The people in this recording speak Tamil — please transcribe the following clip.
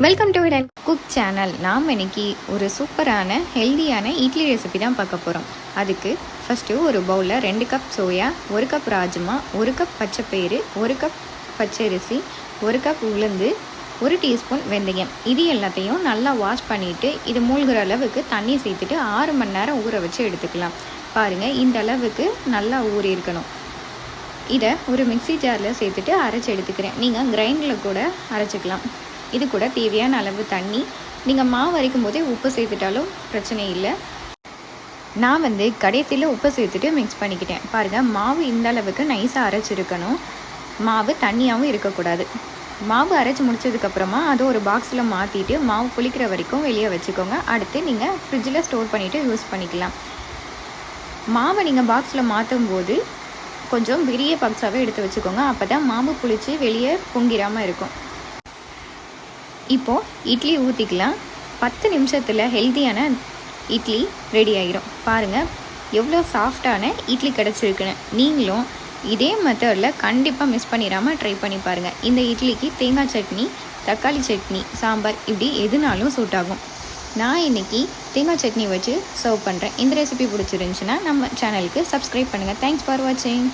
Welcome to it and cook channel. நாம் இன்னைக்கு ஒரு சூப்பரான ஹெல்தியான இட்லி ரெசிபி தான் பார்க்க போகிறோம். அதுக்கு ஃபஸ்ட்டு ஒரு பவுலில் 2 cup soya, 1 cup rajma, 1 cup பச்சைப்பயிறு, 1 கப் பச்சரிசி, 1 கப் உளுந்து, 1 டீஸ்பூன் வெந்தயம், இது எல்லாத்தையும் நல்லா வாஷ் பண்ணிவிட்டு இது மூழ்கிற அளவுக்கு தண்ணி சேர்த்துட்டு 6 மணி நேரம் ஊற வச்சு எடுத்துக்கலாம். பாருங்கள், இந்த அளவுக்கு நல்லா ஊறி இருக்கணும். இதை ஒரு மிக்சி ஜாரில் சேர்த்துட்டு அரைச்சி எடுத்துக்கிறேன். நீங்கள் கிரைண்டரில் கூட அரைச்சிக்கலாம். இது கூட தேவையான அளவு தண்ணி, நீங்கள் மாவு அரைக்கும் போதே உப்பு சேர்த்துட்டாலும் பிரச்சனை இல்லை. நான் கடைசியில் உப்பு சேர்த்துட்டு மிக்ஸ் பண்ணிக்கிட்டேன். பாருங்கள், மாவு இந்த அளவுக்கு நைஸாக அரைச்சிருக்கணும். மாவு தண்ணியாகவும் இருக்கக்கூடாது. மாவு அரைச்சி முடிச்சதுக்கப்புறமா அதை ஒரு பாக்ஸில் மாற்றிட்டு மாவு புளிக்கிற வரைக்கும் வெளியே வச்சுக்கோங்க. அடுத்து நீங்கள் ஃப்ரிட்ஜில் ஸ்டோர் பண்ணிவிட்டு யூஸ் பண்ணிக்கலாம். மாவை நீங்கள் பாக்ஸில் மாற்றும் போது கொஞ்சம் பெரிய பாக்ஸாகவே எடுத்து வச்சுக்கோங்க. அப்போ தான் மாவு புளித்து வெளியே பொங்கிடாமல் இருக்கும். இப்போது இட்லி ஊற்றிக்கலாம். 10 நிமிஷத்தில் ஹெல்த்தியான இட்லி ரெடி ஆகிரும். பாருங்கள், எவ்வளோ சாஃப்டான இட்லி கிடச்சிருக்குன்னு. நீங்களும் இதே மெத்தடில் கண்டிப்பாக மிஸ் பண்ணிடாமல் ட்ரை பண்ணி பாருங்கள். இந்த இட்லிக்கு தேங்காய் சட்னி, தக்காளி சட்னி, சாம்பார் இப்படி எதுனாலும் சூட் ஆகும். நான் இன்றைக்கி தேங்காய் சட்னி வச்சு சர்வ் பண்ணுறேன். இந்த ரெசிபி பிடிச்சிருந்துச்சுன்னா நம்ம சேனலுக்கு சப்ஸ்கிரைப் பண்ணுங்கள். தேங்க்ஸ் ஃபார் வாட்சிங்.